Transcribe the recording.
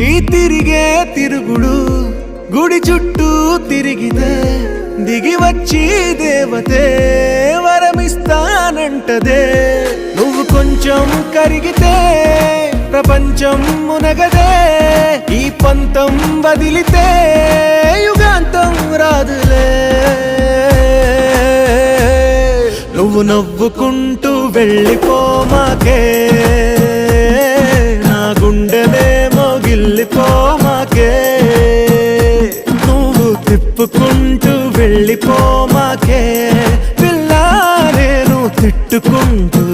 ఈ తిరిగే తిరుగుడు గుడి చుట్టూ తిరిగితే దిగి వచ్చి దేవతే వరమిస్తానంటదే. నువ్వు కొంచెం కరిగితే ప్రపంచం మునగదే. ఈ పంతం వదిలితే యుగాంతం రాదులే. నువ్వు నవ్వుకుంటూ వెళ్ళిపోమాకే, నా గుండెనేమో గిల్లిపోమాకే. నువ్వు తిప్పుకుంటూ వెళ్ళిపోమాకే, పిల్ల నేను తిట్టుకుంటూ